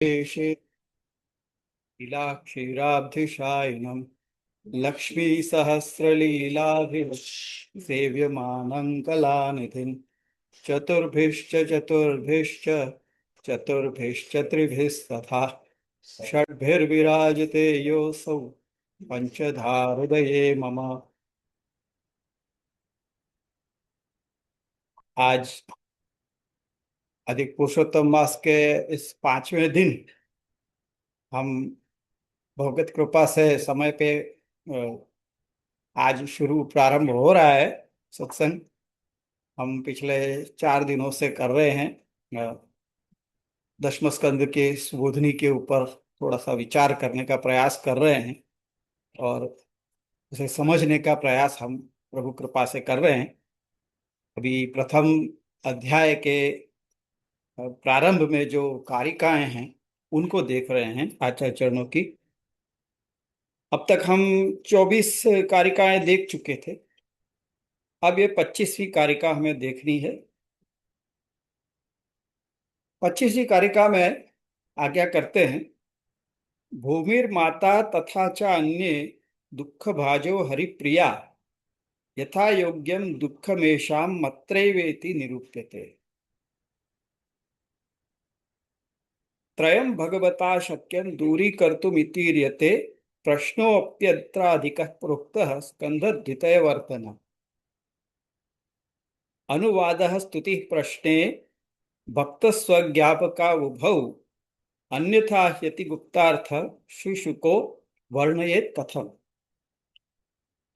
शेषे लीलाक्षीराब्धिशायिनं लक्ष्मीसहस्रलीलाभिः सेव्यमानं कलानिधिं चतुर्भिश्च त्रिभिस्तथा षड्भिर्विराजते योऽसौ पंचधाहृदये मम। आज अधिक पुरुषोत्तम मास के इस पांचवें दिन हम भगवत कृपा से समय पे आज शुरू प्रारंभ हो रहा है सत्संग। हम पिछले 4 दिनों से कर रहे हैं। दशम स्कंद के सुबोधनी के ऊपर थोड़ा सा विचार करने का प्रयास कर रहे हैं और उसे समझने का प्रयास हम प्रभु कृपा से कर रहे हैं। अभी प्रथम अध्याय के प्रारंभ में जो कारिकाएं हैं उनको देख रहे हैं आचार्य चरणों की। अब तक हम 24 कारिकाएं देख चुके थे। अब ये 25वीं कारिका हमें देखनी है। 25वीं कारिका में आज्ञा करते हैं, भूमिर्माता तथा च अन्ये दुख भाजो हरिप्रिया यथा योग्यम दुःखमेषां मत्रैवेति निरूप्यते। त्रयं भगवता शक्यं दूरीकर्तुमितीर्यते प्रश्नोऽप्यत्राधिकः प्रोक्तः स्कन्धद्वितयवर्तन। अनुवादः स्तुतिः प्रश्ने भक्त स्वज्ञापका उभौ अन्यथा ह्यति गुप्तार्थ श्रीशुको वर्णयेत् कथम्।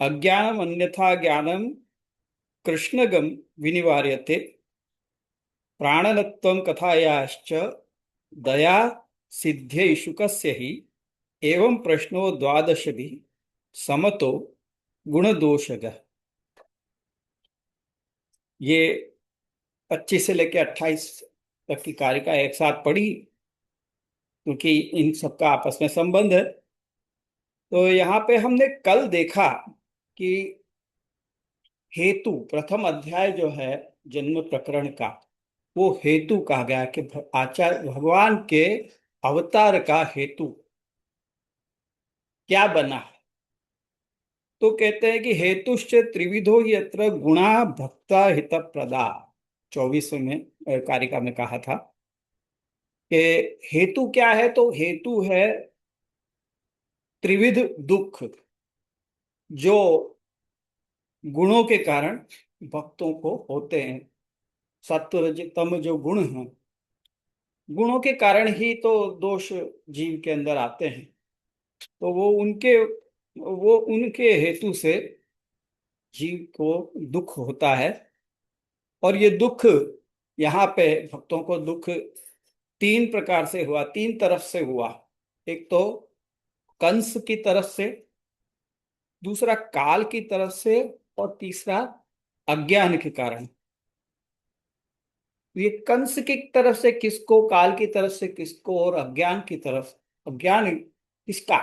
अज्ञानम् अन्यथा ज्ञानम् कृष्णगम विनिवार्यते प्राणनत्वं कथायाश्च दया सिद्ध्यै शुकस्य हि एवं प्रश्नो द्वादशभिः समतो गुणदोषगः। ये 25 से लेकर 28 तक की कारिका एक साथ पढ़ी क्योंकि इन सबका आपस में संबंध है। तो यहाँ पे हमने कल देखा कि हेतु, प्रथम अध्याय जो है जन्म प्रकरण का, वो हेतु कहा गया कि आचार्य भगवान के अवतार का हेतु क्या बना है। तो कहते हैं कि हेतुश्च त्रिविधो यत्र गुणा भक्ता हित प्रदा। 24 में कारिका में कहा था कि हेतु क्या है। तो हेतु है त्रिविध दुख जो गुणों के कारण भक्तों को होते हैं। सत्व रज तम जो गुण हैं, गुणों के कारण ही तो दोष जीव के अंदर आते हैं। तो वो उनके हेतु से जीव को दुख होता है। और ये दुख, यहाँ पे भक्तों को दुख 3 प्रकार से हुआ, 3 तरफ से हुआ। एक तो कंस की तरफ से, दूसरा काल की तरफ से, और तीसरा अज्ञान के कारण। ये कंस की तरफ से किसको, काल की तरफ से किसको, और अज्ञान की तरफ, अज्ञान किसका,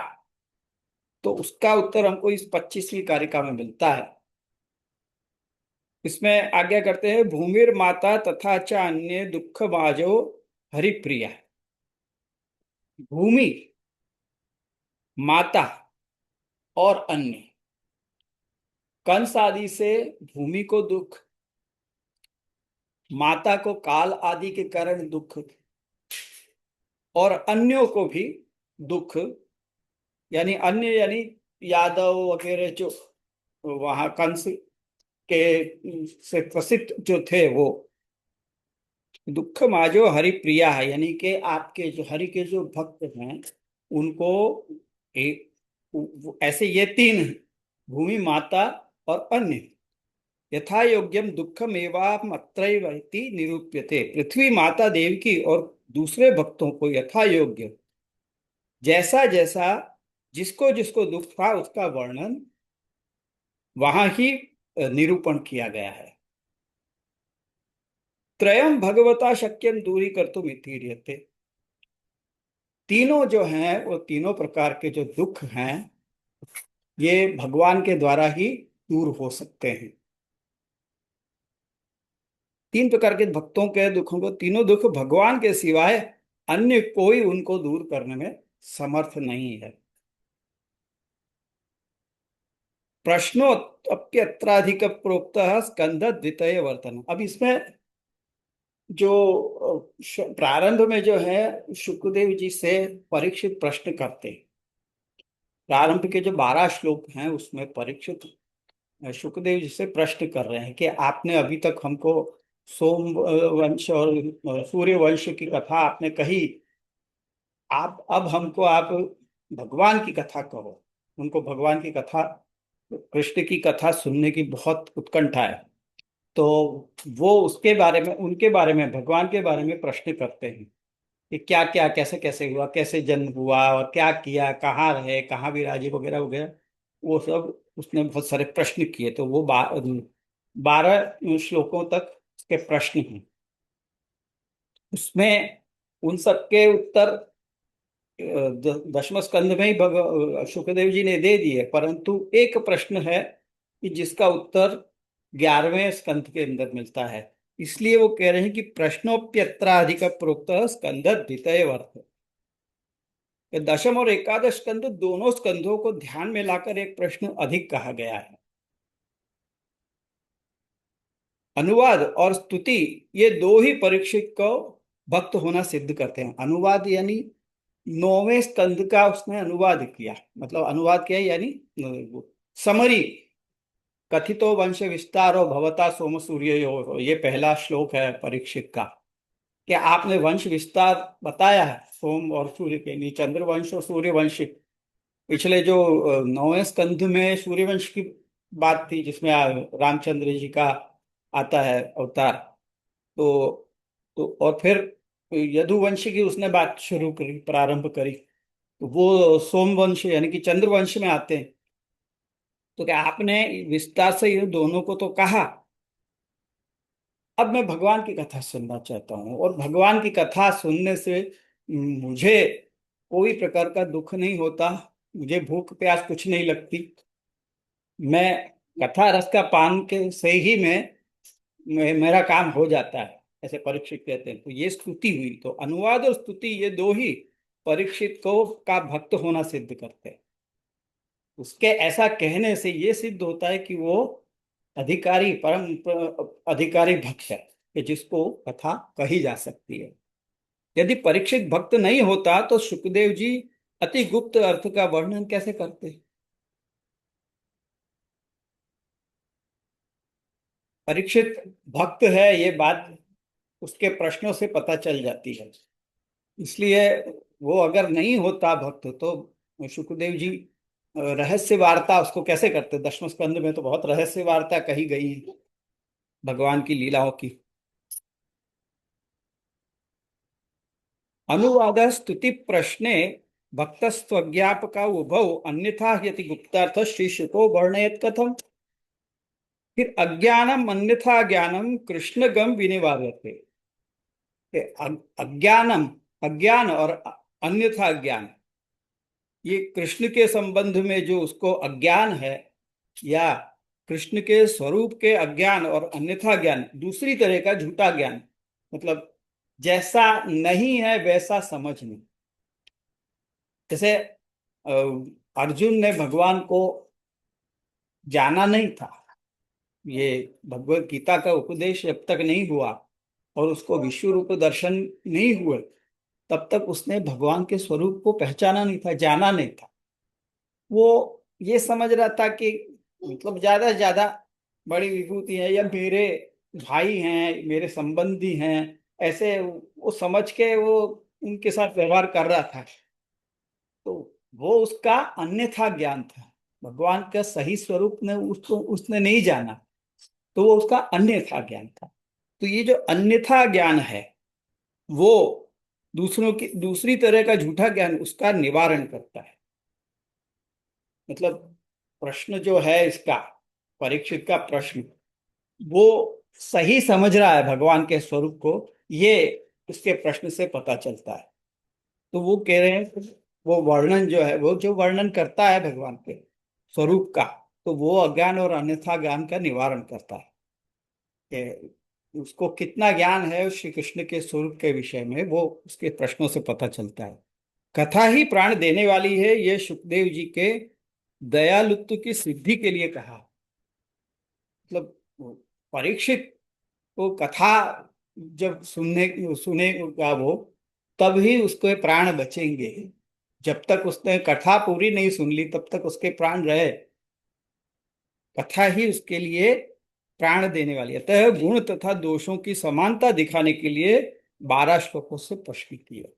तो उसका उत्तर हमको इस 25वीं कारिका में मिलता है। इसमें आज्ञा करते हैं, भूमिर माता तथा च अन्य दुख बाजो हरिप्रिया। भूमि, माता और अन्य, कंस आदि से भूमि को दुख, माता को काल आदि के कारण दुख, और अन्यों को भी दुख। यानी अन्य यानी यादव वगैरह जो वहां कंस के से प्रसिद्ध जो थे, वो दुख माजो हरि प्रिया है। यानी कि आपके जो हरि के जो भक्त हैं उनको ऐसे ये 3 हैं, भूमि, माता और अन्य। यथा योग्यम दुखम एवं अत्रैवति निरूप्यते। पृथ्वी माता देव की और दूसरे भक्तों को यथा योग्य, जैसा जैसा जिसको जिसको दुख था उसका वर्णन वहां ही निरूपण किया गया है। त्रयम भगवता शक्यम दूरी कर्तुम इतीर्यते। तीनों जो हैं, वो तीनों प्रकार के जो दुख हैं, ये भगवान के द्वारा ही दूर हो सकते हैं। 3 प्रकार के भक्तों के दुखों को, तीनों दुख भगवान के सिवाय अन्य कोई उनको दूर करने में समर्थ नहीं है। प्रश्नोत्तप्यत्राधिक प्रोक्त स्कंद द्वितीय वर्तन। अब इसमें जो प्रारंभ में जो है शुकदेव जी से परीक्षित प्रश्न करते हैं। प्रारंभ के जो 12 श्लोक हैं उसमें परीक्षित शुकदेव जी से प्रश्न कर रहे हैं कि आपने अभी तक हमको सोम वंश और सूर्य वंश की कथा आपने कही। आप अब हमको आप भगवान की कथा कहो। उनको भगवान की कथा, कृष्ण की कथा सुनने की बहुत उत्कंठा है। तो वो उसके बारे में, उनके बारे में, भगवान के बारे में प्रश्न करते हैं कि क्या क्या, कैसे कैसे हुआ, कैसे जन्म हुआ और क्या किया, कहाँ रहे, कहाँ विराजे, वगैरह वगैरह। वो सब उसने बहुत सारे प्रश्न किए। तो वो 12 श्लोकों तक उसके प्रश्न हैं। उसमें उन सबके उत्तर दशम स्कंध में ही शुक्रदेव जी ने दे दिए, परंतु एक प्रश्न है कि जिसका उत्तर 11वें स्कंध के अंदर मिलता है। इसलिए वो कह रहे हैं कि प्रश्नोप्यत्राधिक प्रोक्त स्कंध द्वितीय वर्त। दशम और एकादश स्कंध दोनों स्कंधों को ध्यान में लाकर एक प्रश्न अधिक कहा गया है। अनुवाद और स्तुति, ये दो ही परीक्षित को भक्त होना सिद्ध करते हैं। अनुवाद यानी 9वें स्कंध का उसने अनुवाद किया, मतलब अनुवाद किया यानी समरी। कथितो वंश विस्तारो भवता सोम सूर्य, ये पहला श्लोक है परीक्षित का, कि आपने वंश विस्तार बताया है सोम और सूर्य के, नहीं चंद्र वंश और सूर्य वंश। पिछले जो 9वें स्कंध में सूर्यवंश की बात थी, जिसमें रामचंद्र जी का आता है अवतार। तो और फिर यदुवंश की उसने बात शुरू करी, प्रारंभ करी। तो वो सोमवंश यानी कि चंद्रवंश में आते हैं। तो क्या आपने विस्तार से ये दोनों को तो कहा। अब मैं भगवान की कथा सुनना चाहता हूँ, और भगवान की कथा सुनने से मुझे कोई प्रकार का दुख नहीं होता, मुझे भूख प्यास कुछ नहीं लगती। मैं कथा रस का पान के से ही मेरा काम हो जाता है, ऐसे परीक्षित कहते हैं। तो ये स्तुति हुई। तो अनुवाद और स्तुति ये दो ही परीक्षित को का भक्त होना सिद्ध करते हैं। उसके ऐसा कहने से ये सिद्ध होता है कि वो अधिकारी, परम अधिकारी भक्त है, कि जिसको कथा कही जा सकती है। यदि परीक्षित भक्त नहीं होता तो सुखदेव जी अति गुप्त अर्थ का वर्णन कैसे करते। परीक्षित भक्त है ये बात उसके प्रश्नों से पता चल जाती है। इसलिए वो अगर नहीं होता भक्त तो सुखदेव जी रहस्य वार्ता उसको कैसे करते। दशम स्कंद में तो बहुत रहस्य वार्ता कही गई है भगवान की लीलाओं की। अनुवाद स्तुति प्रश्ने भक्तस्त्वज्ञापका उभौ अन्यथा यति गुप्तार्थ श्री शुको वर्णयत कथम। फिर अज्ञानम अन्यथा ज्ञानम कृष्ण गम विनिवार्यते। अज्ञानम, अज्ञान और अन्यथा ज्ञान, ये कृष्ण के संबंध में जो उसको अज्ञान है, या कृष्ण के स्वरूप के अज्ञान और अन्यथा ज्ञान, दूसरी तरह का झूठा ज्ञान, मतलब जैसा नहीं है वैसा समझना। जैसे अ, अर्जुन ने भगवान को जाना नहीं था। ये भगवत गीता का उपदेश जब तक नहीं हुआ और उसको विश्व रूप दर्शन नहीं हुए, तब तक उसने भगवान के स्वरूप को पहचाना नहीं था, जाना नहीं था। वो ये समझ रहा था कि मतलब ज्यादा से ज्यादा बड़ी विभूति है, या मेरे भाई हैं, मेरे संबंधी हैं, ऐसे वो समझ के वो उनके साथ व्यवहार कर रहा था। तो वो उसका अन्यथा ज्ञान था। भगवान का सही स्वरूप ने उसको उसने नहीं जाना, तो वो उसका अन्यथा ज्ञान था। तो ये जो अन्यथा ज्ञान है वो दूसरों की, दूसरी तरह का झूठा ज्ञान, उसका निवारण करता है। मतलब प्रश्न जो है इसका, परीक्षित का प्रश्न, वो सही समझ रहा है भगवान के स्वरूप को, ये उसके प्रश्न से पता चलता है। तो वो कह रहे हैं कि वो वर्णन जो है, वो जो वर्णन करता है भगवान के स्वरूप का, तो वो अज्ञान और अन्यथा ज्ञान का निवारण करता है। उसको कितना ज्ञान है श्री कृष्ण के स्वरूप के विषय में, वो उसके प्रश्नों से पता चलता है। कथा ही प्राण देने वाली है, ये सुखदेव जी के दयालुत्व की सिद्धि के लिए कहा। मतलब परीक्षित वो कथा जब सुनेगा वो, तब ही उसके प्राण बचेंगे। जब तक उसने कथा पूरी नहीं सुन ली तब तक उसके प्राण रहे। कथा ही उसके लिए प्राण देने वाली है। अतः गुण तथा दोषों की समानता दिखाने के लिए 12 श्लोकों से प्रश्न किए।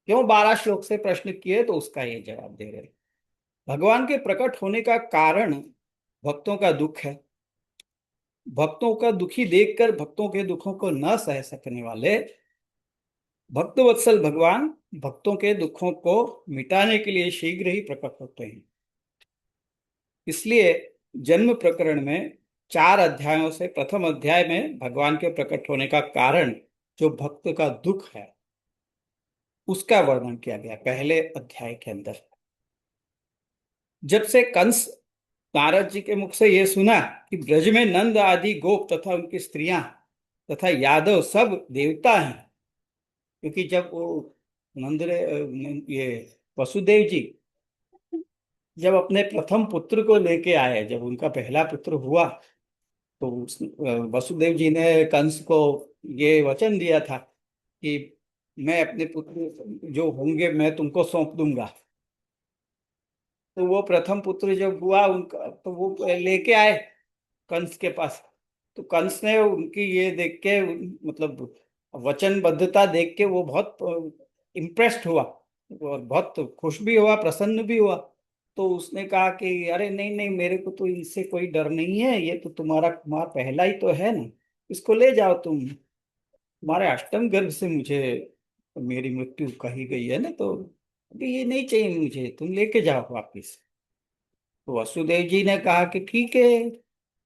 क्यों 12 श्लोक से प्रश्न किए, तो उसका ये जवाब दे रहे हैं। भगवान के प्रकट होने का कारण भक्तों का दुख है। भक्तों का दुखी देखकर भक्तों के दुखों को न सह सकने वाले भक्त वत्सल भगवान भक्तों के दुखों को मिटाने के लिए शीघ्र ही प्रकट होते हैं। इसलिए जन्म प्रकरण में 4 अध्यायों से प्रथम अध्याय में भगवान के प्रकट होने का कारण, जो भक्त का दुख है, उसका वर्णन किया गया पहले अध्याय के अंदर। जब से कंस नारद जी के मुख से यह सुना कि ब्रज में नंद आदि गोप तथा उनकी स्त्रियां तथा यादव सब देवता हैं, क्योंकि जब वो ये वसुदेव जी जब अपने प्रथम पुत्र को लेके आए, जब उनका पहला पुत्र हुआ, तो वसुदेव जी ने कंस को ये वचन दिया था कि मैं अपने पुत्र जो होंगे मैं तुमको सौंप दूंगा। तो वो प्रथम पुत्र जब हुआ उनका, तो वो लेके आए कंस के पास। तो कंस ने उनकी ये देख के, मतलब वचनबद्धता देख के वो बहुत इम्प्रेस्ड हुआ और बहुत खुश भी हुआ, प्रसन्न भी हुआ। तो उसने कहा कि अरे नहीं नहीं, मेरे को तो इनसे कोई डर नहीं है, ये तो तुम्हारा कुमार पहला ही तो है ना, इसको ले जाओ तुम। तुम्हारे अष्टम गर्भ से मुझे मेरी मृत्यु कही गई है ना, तो अभी ये नहीं चाहिए मुझे, तुम लेके जाओ वापिस। तो वासुदेव जी ने कहा कि ठीक है।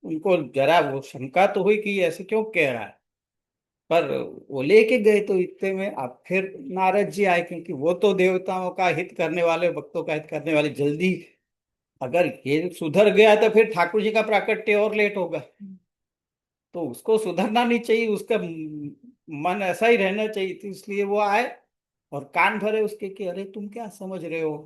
उनको जरा वो शंका तो हुई कि ऐसे क्यों कह रहा है, पर वो लेके गए। तो इतने में अब फिर नारद जी आए, क्योंकि वो तो देवताओं का हित करने वाले, भक्तों का हित करने वाले, जल्दी अगर ये सुधर गया तो फिर ठाकुर जी का प्राकट्य और लेट होगा। तो उसको सुधरना नहीं चाहिए, उसका मन ऐसा ही रहना चाहिए। तो इसलिए वो आए और कान भरे उसके कि अरे तुम क्या समझ रहे हो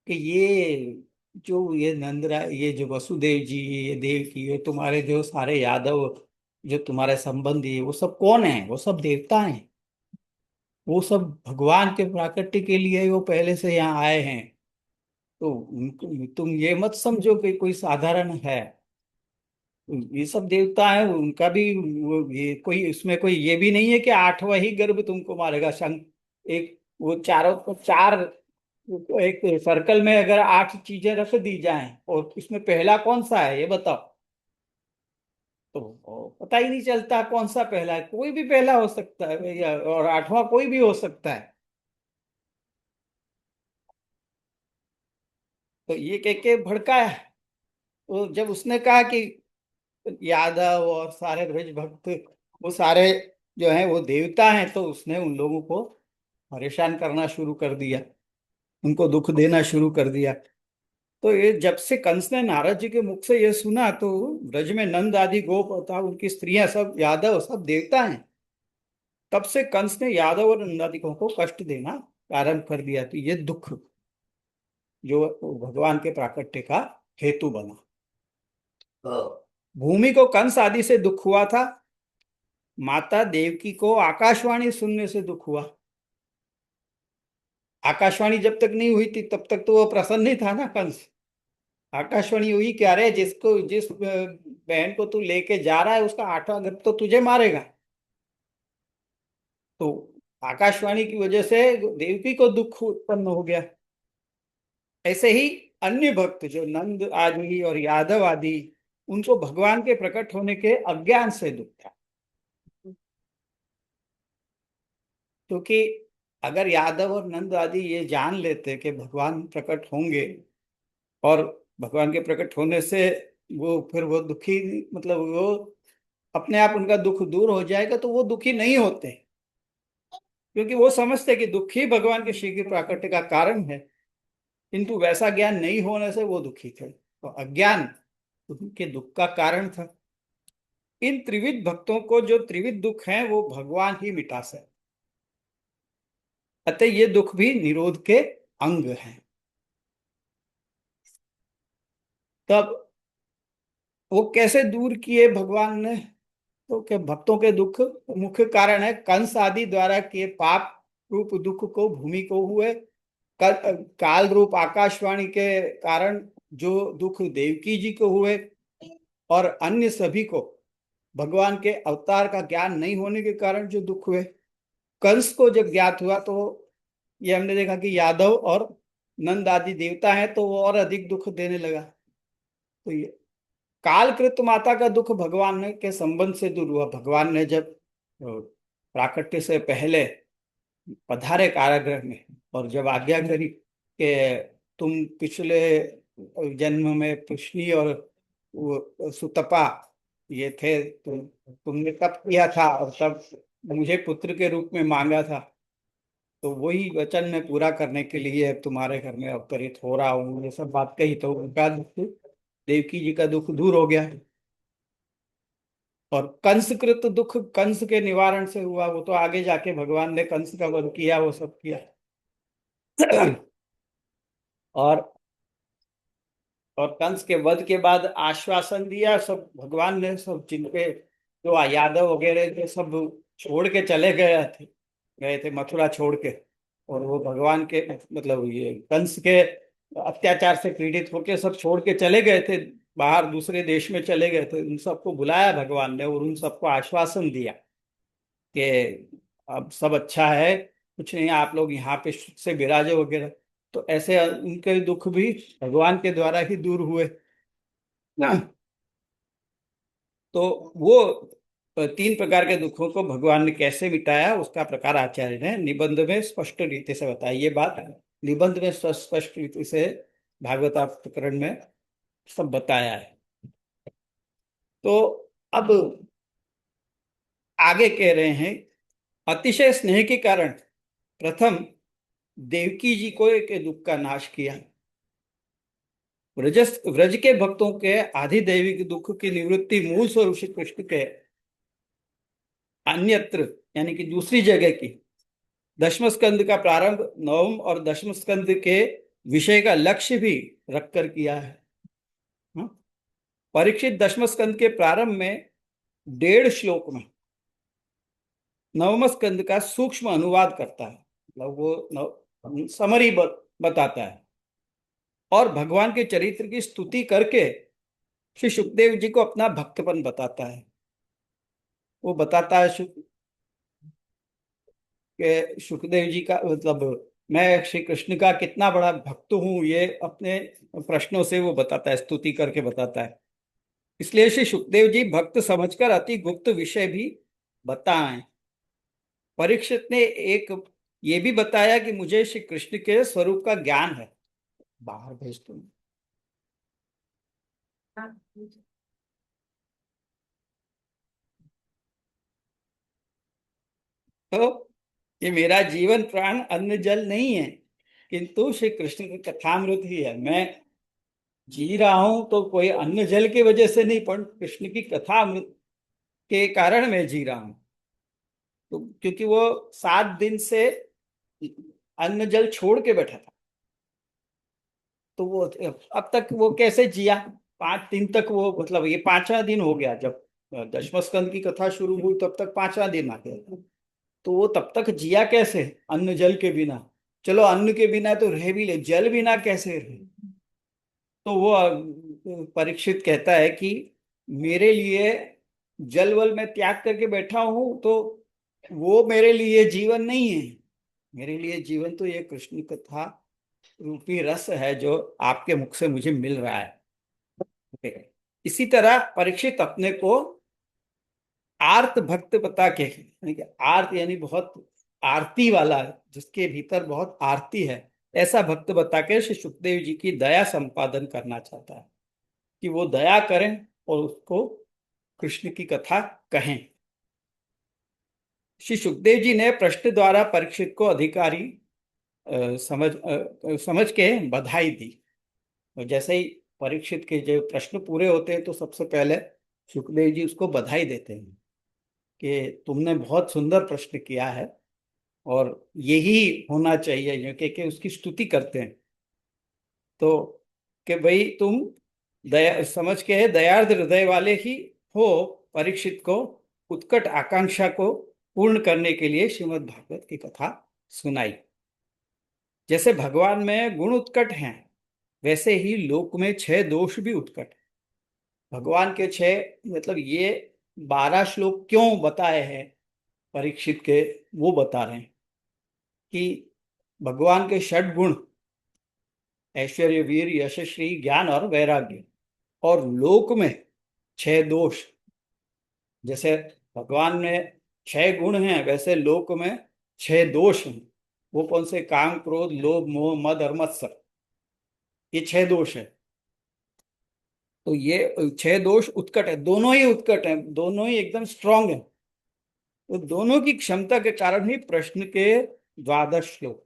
कि ये नंदरा, ये जो वसुदेव जी, ये देवकी, ये तुम्हारे जो सारे यादव, जो तुम्हारे संबंधी, वो सब कौन है? वो सब देवता हैं। वो सब भगवान के प्राकट्य के लिए वो पहले से यहाँ आए हैं। तो तुम ये मत समझो कि कोई साधारण है। ये सब देवता है, उनका भी ये कोई, इसमें कोई ये भी नहीं है कि 8वां ही गर्भ तुमको मारेगा। एक वो चार, एक सर्कल में अगर 8 चीजें रख दी जाएं और इसमें पहला कौन सा है ये बताओ, तो पता ही नहीं चलता कौन सा पहला है। कोई भी पहला हो सकता है भैया, और 8वां कोई भी हो सकता है। तो ये कह के भड़काया। तो जब उसने कहा कि यादव और सारे ब्रज भक्त, वो सारे जो हैं वो देवता हैं, तो उसने उन लोगों को परेशान करना शुरू कर दिया, उनको दुख देना शुरू कर दिया। तो ये जब से कंस ने नारद जी के मुख से ये सुना, तो ब्रज में नंद आदि गोप तथा उनकी स्त्रियां सब यादव सब देवता हैं, तब से कंस ने यादव और नंदादिकों को कष्ट देना प्रारंभ कर दिया। तो ये दुख जो भगवान के प्राकट्य का हेतु बना। भूमि को कंस आदि से दुख हुआ था, माता देवकी को आकाशवाणी सुनने से दुख हुआ। आकाशवाणी जब तक नहीं हुई थी तब तक तो वो प्रसन्न ही था ना कंस। आकाशवाणी हुई क्या रे, जिस बहन को तू लेके जा रहा है उसका 8वां गर्भ तो तुझे मारेगा। तो आकाशवाणी की वजह से देवकी को दुख उत्पन्न हो गया। ऐसे ही अन्य भक्त जो नंद आदि और यादव आदि, उनको भगवान के प्रकट होने के अज्ञान से दुख था। क्योंकि अगर यादव और नंद आदि ये जान लेते कि भगवान प्रकट होंगे, और भगवान के प्रकट होने से वो फिर वो दुखी, मतलब वो अपने आप उनका दुख दूर हो जाएगा, तो वो दुखी नहीं होते। क्योंकि वो समझते कि दुख ही भगवान के शीघ्र प्राकट्य का कारण है। किंतु वैसा ज्ञान नहीं होने से वो दुखी थे, तो अज्ञान उनके दुख का कारण था। इन त्रिविध भक्तों को जो त्रिविध दुख हैं वो भगवान ही मिटा सकते, अतः ये दुख भी निरोध के अंग हैं। तब वो कैसे दूर किए भगवान ने? तो के भक्तों के दुख मुख्य कारण है कंस आदि द्वारा किए पाप रूप दुख को भूमि को हुए, काल रूप आकाशवाणी के कारण जो दुख देवकी जी को हुए, और अन्य सभी को भगवान के अवतार का ज्ञान नहीं होने के कारण जो दुख हुए। कंस को जब ज्ञात हुआ तो ये हमने देखा कि यादव और नंद आदि देवता हैं, तो वो और अधिक दुख देने लगा। तो ये कालकृत माता का दुख भगवान ने के संबंध से दूर हुआ। भगवान ने जब प्राकट्य से पहले पधारे कारागृह में और जब आज्ञा करी कि तुम पिछले जन्म में पुष्णि और वो सुतपा ये थे, तुमने तब किया था और तब मुझे पुत्र के रूप में मांगा था, तो वही वचन मैं पूरा करने के लिए तुम्हारे घर में अवतरित हो रहा हूँ, ये सब बात कही। तो उनका दुख, देवकी जी का दुख दूर हो गया। और कंसकृत दुख कंस के निवारण से हुआ, वो तो आगे जाके भगवान ने कंस का वध किया, वो सब किया। और और कंस के वध के बाद आश्वासन दिया सब भगवान ने, सब जिनके जो यादव वगैरह जो सब छोड़ के चले गए थे मथुरा छोड़ के, और वो भगवान के मतलब ये कंस के अत्याचार से पीड़ित होके सब छोड़ के चले गए थे, बाहर दूसरे देश में चले गए थे। उन सबको बुलाया भगवान ने और उन सबको आश्वासन दिया कि अब सब अच्छा है, कुछ नहीं, आप लोग यहाँ पे सुख से विराजे वगैरह। तो ऐसे उनके दुख भी भगवान के द्वारा ही दूर हुए ना। तो वो तीन प्रकार के दुखों को भगवान ने कैसे मिटाया उसका प्रकार आचार्य ने निबंध में स्पष्ट रीति से बताया। ये बात निबंध में स्पष्ट रीति से भागवत प्रकरण में सब बताया है। तो अब आगे कह रहे हैं, अतिशय स्नेह के कारण प्रथम देवकी जी को एक दुख का नाश किया। व्रज के भक्तों के आधिदैविक दुख की निवृत्ति मूल स्वरूप श्री कृष्ण के अन्यत्र यानी कि दूसरी जगह की दशम स्कंद का प्रारंभ नवम और दशम स्कंद के विषय का लक्ष्य भी रखकर किया है। हाँ? परीक्षित दशम स्कंद के प्रारंभ में 1.5 श्लोक में नवम स्कंद का सूक्ष्म अनुवाद करता है, मतलब वो समरी बताता है, और भगवान के चरित्र की स्तुति करके श्री सुखदेव जी को अपना भक्तपन बताता है। वो बताता है कि सुखदेव जी का मतलब मैं श्री कृष्ण का कितना बड़ा भक्त हूं, ये अपने प्रश्नों से वो बताता है, स्तुति करके बताता है। इसलिए श्री सुखदेव जी भक्त समझकर अति गुप्त विषय भी बताएं। परीक्षित ने एक ये भी बताया कि मुझे श्री कृष्ण के स्वरूप का ज्ञान है। बाहर भेज दो। तो ये मेरा जीवन प्राण अन्न जल नहीं है, किंतु श्री कृष्ण की कथामृत ही है। मैं जी रहा हूं तो कोई अन्न जल की वजह से नहीं, पर कृष्ण की कथामृत के कारण मैं जी रहा हूं। तो क्योंकि वो 7 दिन से अन्न जल छोड़ के बैठा था, तो वो अब तक वो कैसे जिया? 5 दिन तक वो, मतलब ये 5वां दिन हो गया जब दशम स्कंद की कथा शुरू हुई, तब तक 5वां दिन आ गया। तो वो तब तक जिया कैसे अन्न जल के बिना? चलो अन्न के बिना तो रह भी ले, जल बिना कैसे रहे? तो वो परीक्षित कहता है कि मेरे लिए जल वल में त्याग करके बैठा हूं, तो वो मेरे लिए जीवन नहीं है। मेरे लिए जीवन तो ये कृष्ण कथा रूपी रस है जो आपके मुख से मुझे मिल रहा है। इसी तरह परीक्षित अपने को आर्त भक्त बता के, यानी कि आर्त यानी बहुत आरती वाला, जिसके भीतर बहुत आरती है, ऐसा भक्त बता के श्री सुखदेव जी की दया संपादन करना चाहता है कि वो दया करें और उसको कृष्ण की कथा कहें। श्री सुखदेव जी ने प्रश्न द्वारा परीक्षित को अधिकारी समझ के बधाई दी। और जैसे ही परीक्षित के जो प्रश्न पूरे होते हैं तो सबसे पहले सुखदेव जी उसको बधाई देते हैं कि तुमने बहुत सुंदर प्रश्न किया है और यही होना चाहिए, ये कि उसकी स्तुति करते हैं। तो कि भाई तुम दया समझ के है दयार्द हृदय वाले ही हो, परीक्षित को उत्कट आकांक्षा को पूर्ण करने के लिए श्रीमद् भागवत की कथा सुनाई। जैसे भगवान में गुण उत्कट हैं, वैसे ही लोक में 6 दोष भी उत्कट हैं। भगवान के 6 मतलब ये 12 श्लोक क्यों बताए हैं परीक्षित के, वो बता रहे हैं कि भगवान के 6 गुण, ऐश्वर्य, वीर, यश, श्री, ज्ञान और वैराग्य, और लोक में 6 दोष। जैसे भगवान में 6 गुण हैं, वैसे लोक में 6 दोष हैं। वो कौन से? काम, क्रोध, लोभ, मोह, मद और मत्सर, ये 6 दोष है। तो ये 6 दोष उत्कट है, दोनों ही उत्कट हैं, दोनों ही एकदम स्ट्रांग है। तो दोनों की क्षमता के कारण ही प्रश्न के 12 श्लोक।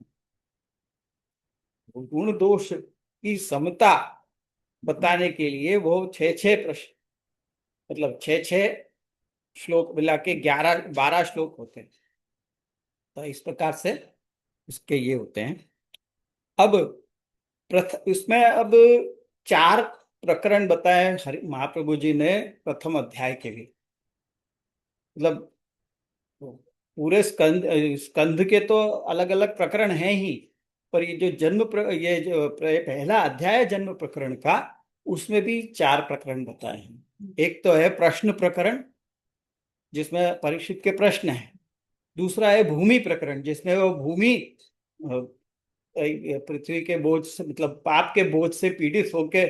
गुण दोष की समता बताने के लिए वो 6 6 प्रश्न, मतलब 6 6 श्लोक मिला के 11 12 श्लोक होते हैं। तो इस प्रकार से इसके ये होते हैं। अब इसमें अब 4 प्रकरण बताए हरि महाप्रभु जी ने प्रथम अध्याय के लिए। मतलब पूरे स्कंद स्कंध के तो अलग अलग प्रकरण हैं ही, पर ये जो ये जो पहला अध्याय है जन्म प्रकरण का, उसमें भी 4 प्रकरण बताए हैं। एक तो है प्रश्न प्रकरण, जिसमें परीक्षित के प्रश्न है। दूसरा है भूमि प्रकरण, जिसमें वो भूमि पृथ्वी के बोझ से, मतलब पाप के बोझ से पीड़ित होके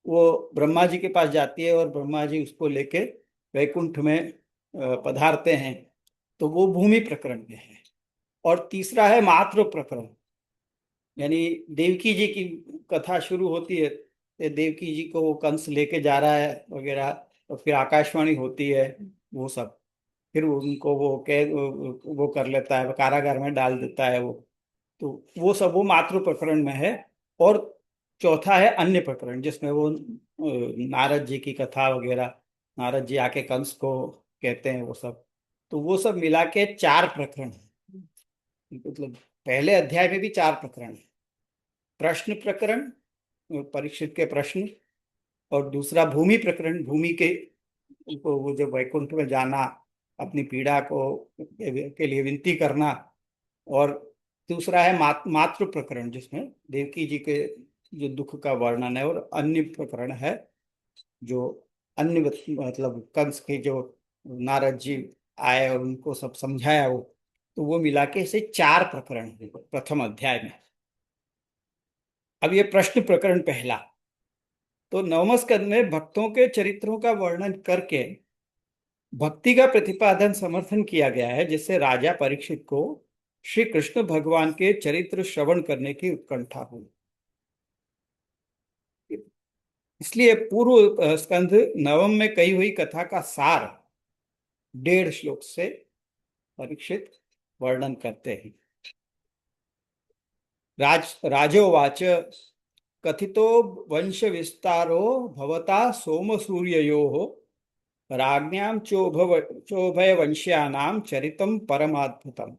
वो ब्रह्मा जी के पास जाती है और ब्रह्मा जी उसको लेके वैकुंठ में पधारते हैं। तो वो भूमि प्रकरण में है। और तीसरा है मातृ प्रकरण, यानी देवकी जी की कथा शुरू होती है। तो देवकी जी को वो कंस लेके जा रहा है वगैरह, और फिर आकाशवाणी होती है, वो सब। फिर उनको वो कैद वो कर लेता है, कारागार में डाल देता है वो। तो वो सब वो मातृ प्रकरण में है। और चौथा है अन्य प्रकरण, जिसमें वो नारद जी की कथा वगैरह, नारद जी आके कंस को कहते हैं वो सब। तो वो सब मिला के 4 प्रकरण है। मतलब पहले अध्याय में भी 4 प्रकरण है। प्रश्न प्रकरण, परीक्षित के प्रश्न। और दूसरा भूमि प्रकरण, भूमि के उनको वो जो वैकुंठ में जाना, अपनी पीड़ा को के लिए विनती करना। और दूसरा है मातृ प्रकरण, जिसमें देवकी जी के जो दुख का वर्णन है। और अन्य प्रकरण है जो अन्य मतलब कंस के जो नारद जी आए और उनको सब समझाया वो। तो वो मिला के इसे 4 प्रकरण है प्रथम अध्याय में। अब ये प्रश्न प्रकरण पहला। तो नवम स्कंद में भक्तों के चरित्रों का वर्णन करके भक्ति का प्रतिपादन समर्थन किया गया है, जिससे राजा परीक्षित को श्री कृष्ण भगवान के चरित्र श्रवण करने की उत्कंठा हुई। इसलिए पूर्व स्कंध नवम में कही हुई कथा का सार 1.5 श्लोक से परीक्षित वर्णन करते हैं। राजोवाच कथितो वंश विस्तारो भवता सोम सूर्ययोः राज्ञां चोभय वंश्यानां चरितं परमाद्भुतम्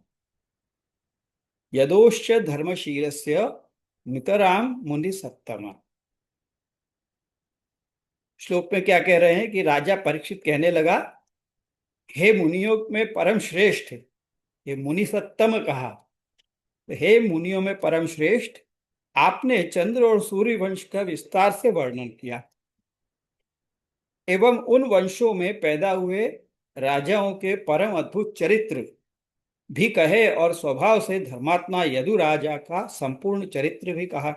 यदोश्च धर्मशीलस्य नितरां मुनि सत्तम। श्लोक में क्या कह रहे हैं कि राजा परीक्षित कहने लगा, हे मुनियों में परम श्रेष्ठ, ये मुनि सत्तम कहा। तो हे मुनियों में परम श्रेष्ठ, आपने चंद्र और सूर्य वंश का विस्तार से वर्णन किया एवं उन वंशों में पैदा हुए राजाओं के परम अद्भुत चरित्र भी कहे और स्वभाव से धर्मात्मा यदु राजा का संपूर्ण चरित्र भी कहा।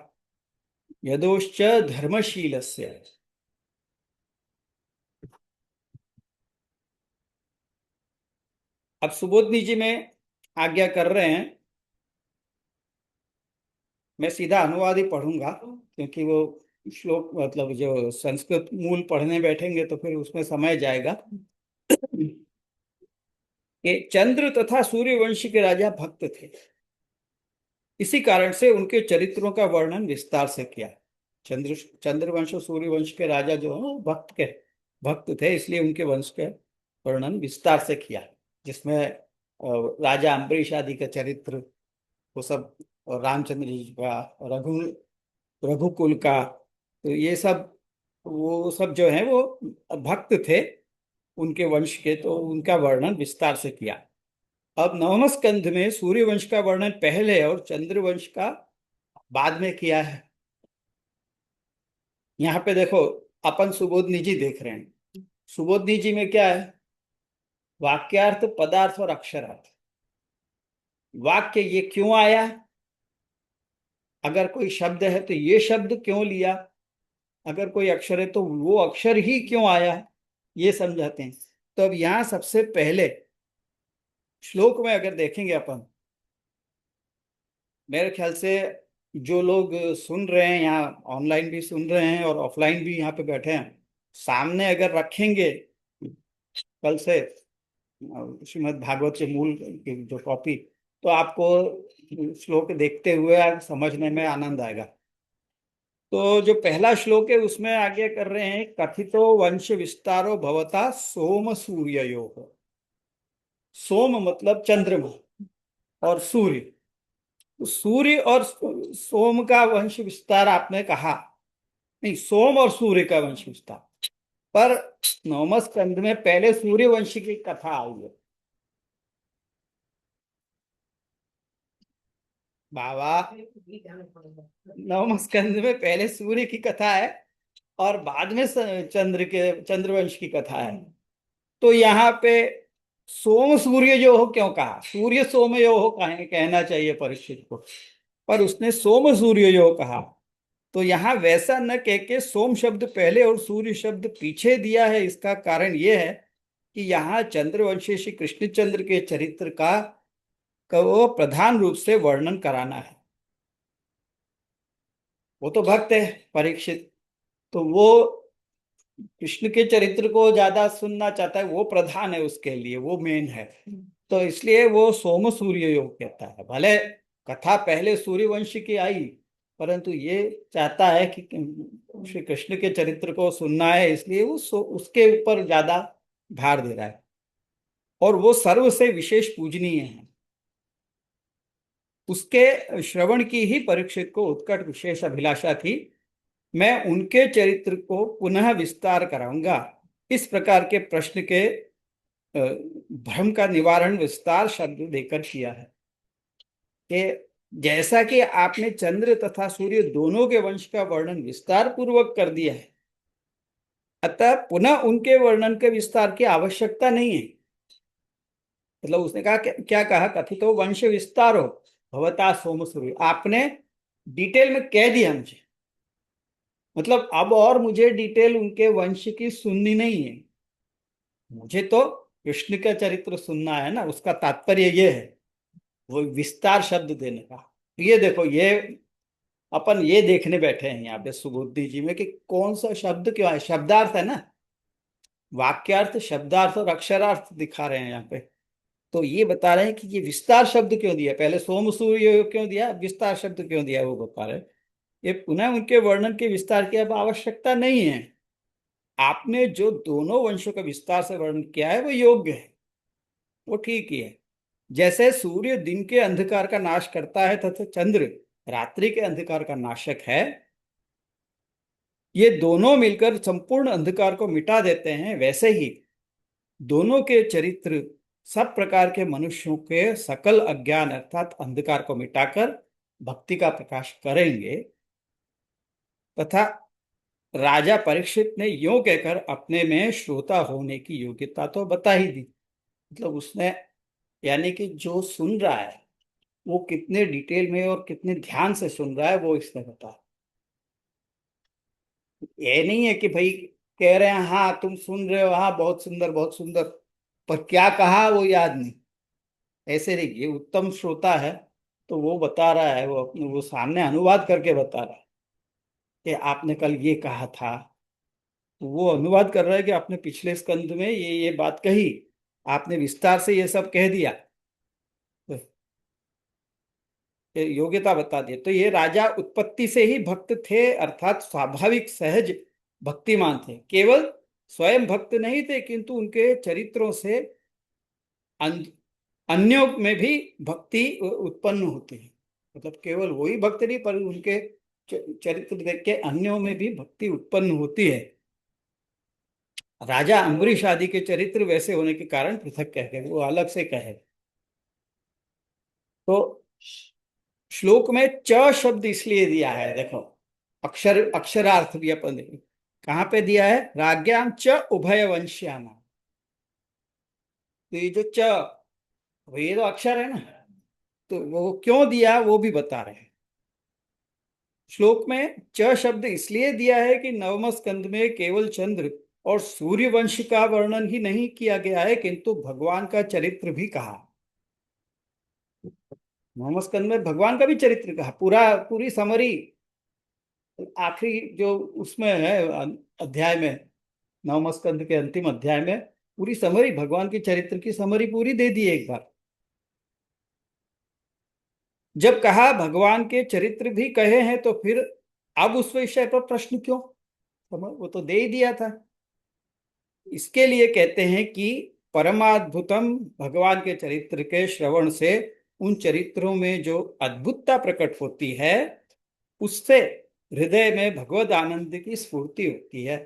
यदोश्च धर्मशीलस्य। अब सुबोधनी जी में आज्ञा कर रहे हैं, मैं सीधा अनुवाद ही पढ़ूंगा, क्योंकि वो श्लोक मतलब जो संस्कृत मूल पढ़ने बैठेंगे तो फिर उसमें समय जाएगा। कि चंद्र तथा सूर्य वंश के राजा भक्त थे, इसी कारण से उनके चरित्रों का वर्णन विस्तार से किया। चंद्रवंश और सूर्यवंश के राजा जो है वो भक्त के। भक्त थे, इसलिए उनके वंश के वर्णन विस्तार से किया, जिसमें राजा अम्बरीश आदि का चरित्र, वो सब, और रामचंद्र जी का, रघु रघुकुल का, तो ये सब, वो सब जो है वो भक्त थे उनके वंश के, तो उनका वर्णन विस्तार से किया। अब नवम स्कंध में सूर्य वंश का वर्णन पहले और चंद्र वंश का बाद में किया है। यहाँ पे देखो, अपन सुबोधनी जी देख रहे हैं। सुबोधनी जी में क्या है? वाक्यार्थ, पदार्थ और अक्षरार्थ। वाक्य ये क्यों आया, अगर कोई शब्द है तो ये शब्द क्यों लिया, अगर कोई अक्षर है तो वो अक्षर ही क्यों आया, ये समझाते हैं। तो अब यहाँ सबसे पहले श्लोक में अगर देखेंगे अपन, मेरे ख्याल से जो लोग सुन रहे हैं यहाँ, ऑनलाइन भी सुन रहे हैं और ऑफलाइन भी यहाँ पे बैठे हैं, सामने अगर रखेंगे कल से श्रीमद् भागवत के मूल की जो कॉपी, तो आपको श्लोक देखते हुए समझने में आनंद आएगा। तो जो पहला श्लोक है उसमें आगे कर रहे हैं, कथितो वंश विस्तारो भवता सोम सूर्ययोः। सोम मतलब चंद्रमा, और सूर्य, तो सूर्य और सोम का वंश विस्तार आपने कहा, नहीं, सोम और सूर्य का वंश विस्तार। पर नवम स्कंध में पहले सूर्य वंश की कथा आई है बाबा। नवम स्कंध में पहले सूर्य की कथा है और बाद में चंद्रवंश की कथा है। तो यहाँ पे सोम सूर्य जो हो क्यों कहा, सूर्य सोम जो हो कहना चाहिए परीक्षित को, पर उसने सोम सूर्य जो कहा। तो यहाँ वैसा न कह के सोम शब्द पहले और सूर्य शब्द पीछे दिया है। इसका कारण यह है कि यहाँ चंद्रवंशी श्री कृष्णचंद्र के चरित्र का वो प्रधान रूप से वर्णन कराना है। वो तो भक्त है परीक्षित, तो वो कृष्ण के चरित्र को ज्यादा सुनना चाहता है, वो प्रधान है, उसके लिए वो मेन है। तो इसलिए वो सोम सूर्य योग कहता है। भले कथा पहले सूर्यवंश की आई, परंतु ये चाहता है कि श्री कृष्ण के चरित्र को सुनना है, इसलिए वो उसके ऊपर ज्यादा भार दे रहा है। और वो सर्व से विशेष पूजनीय है, उसके श्रवण की ही परीक्षित को उत्कट विशेष अभिलाषा थी। मैं उनके चरित्र को पुनः विस्तार कराऊंगा। इस प्रकार के प्रश्न के भ्रम का निवारण विस्तार शब्द देकर किया है कि जैसा कि आपने चंद्र तथा सूर्य दोनों के वंश का वर्णन विस्तार पूर्वक कर दिया है, अतः पुनः उनके वर्णन के विस्तार की आवश्यकता नहीं है। मतलब उसने कहा, क्या कहा, कथितो वंश विस्तारो भवता सोम सूर्य, आपने डिटेल में कह दिया मुझे, मतलब अब और मुझे डिटेल उनके वंश की सुननी नहीं है, मुझे तो कृष्ण का चरित्र सुनना है ना। उसका तात्पर्य ये है, वो विस्तार शब्द देने का। ये देखो, ये अपन ये देखने बैठे हैं यहाँ पे सुबुद्धि जी में कि कौन सा शब्द क्यों है। शब्दार्थ है ना, वाक्यार्थ, शब्दार्थ और अक्षरार्थ दिखा रहे हैं यहाँ पे। तो ये बता रहे हैं कि ये विस्तार शब्द क्यों दिया, पहले सोम सूर्य क्यों दिया, विस्तार शब्द क्यों दिया, वो बता रहे हैं। ये पुनः उनके वर्णन के विस्तार की अब आवश्यकता नहीं है। आपने जो दोनों वंशों का विस्तार से वर्णन किया है वो योग्य है, वो ठीक ही है। जैसे सूर्य दिन के अंधकार का नाश करता है तथा चंद्र रात्रि के अंधकार का नाशक है, ये दोनों मिलकर संपूर्ण अंधकार को मिटा देते हैं, वैसे ही दोनों के चरित्र सब प्रकार के मनुष्यों के सकल अज्ञान अर्थात अंधकार को मिटाकर भक्ति का प्रकाश करेंगे। तथा राजा परीक्षित ने यूं कहकर अपने में श्रोता होने की योग्यता तो बता ही दी। मतलब उसने, यानी कि जो सुन रहा है वो कितने डिटेल में और कितने ध्यान से सुन रहा है वो इसने बताया। ये नहीं है कि भाई कह रहे हैं हाँ तुम सुन रहे हो, हाँ बहुत सुंदर बहुत सुंदर, पर क्या कहा वो याद नहीं। ऐसे नहीं, ये उत्तम श्रोता है, तो वो बता रहा है, वो अपने वो सामने अनुवाद करके बता रहा है कि आपने कल ये कहा था। तो वो अनुवाद कर रहा है कि आपने पिछले स्कंद में ये बात कही, आपने विस्तार से ये सब कह दिया, तो ये योग्यता बता दी। तो ये राजा उत्पत्ति से ही भक्त थे, अर्थात स्वाभाविक सहज भक्तिमान थे, केवल स्वयं भक्त नहीं थे, किंतु उनके चरित्रों से अन्यों में भी भक्ति उत्पन्न होती है। मतलब केवल वही भक्त नहीं, पर उनके चरित्र देख के अन्यों में भी भक्ति उत्पन्न होती है। राजा अम्बरीश आदि के चरित्र वैसे होने के कारण पृथक कह गए, वो अलग से कहे। तो श्लोक में च शब्द इसलिए दिया है, देखो अक्षर अक्षरार्थ भी अपन देखें कहाँ पे दिया है, राज्ञाम च उभय वंश्याम। तो ये जो च, ये तो अक्षर है ना, तो वो क्यों दिया वो भी बता रहे हैं। श्लोक में च शब्द इसलिए दिया है कि नवम स्कंद में केवल चंद्र और सूर्य वंश का वर्णन ही नहीं किया गया है, किंतु भगवान का चरित्र भी कहा। नवम स्कंद में भगवान का भी चरित्र कहा, पूरी समरी आखिरी जो उसमें है अध्याय में, नवम स्कंद के अंतिम अध्याय में पूरी समरी, भगवान के चरित्र की समरी पूरी दे दी एक बार। जब कहा भगवान के चरित्र भी कहे हैं, तो फिर अब उस विषय पर प्रश्न क्यों, वो तो दे ही दिया था। इसके लिए कहते हैं कि परमाद्भुतम, भगवान के चरित्र के श्रवण से उन चरित्रों में जो अद्भुतता प्रकट होती है, उससे हृदय में भगवद आनंद की स्फूर्ति होती है,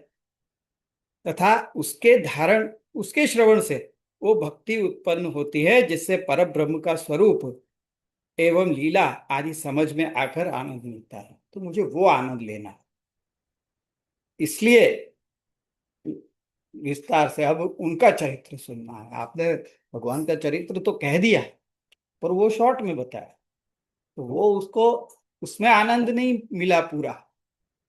तथा उसके श्रवण से वो भक्ति उत्पन्न होती है, जिससे परब्रह्म का स्वरूप एवं लीला आदि समझ में आकर आनंद मिलता है। तो मुझे वो आनंद लेना है, इसलिए विस्तार से अब उनका चरित्र सुनना है। आपने भगवान का चरित्र तो कह दिया, पर वो शॉर्ट में बताया, तो वो उसको उसमें आनंद नहीं मिला पूरा,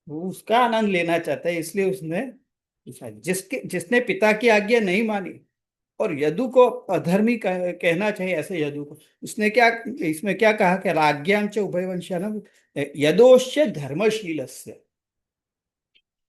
वो उसका आनंद लेना चाहता है, इसलिए उसने पूछा। जिसने पिता की आज्ञा नहीं मानी, और यदु को अधर्मी कहना चाहिए ऐसे यदु को, उसने क्या, इसमें क्या कहा कि राज्ञाम च उभयवंशानम यदोश्च धर्मशीलस्य।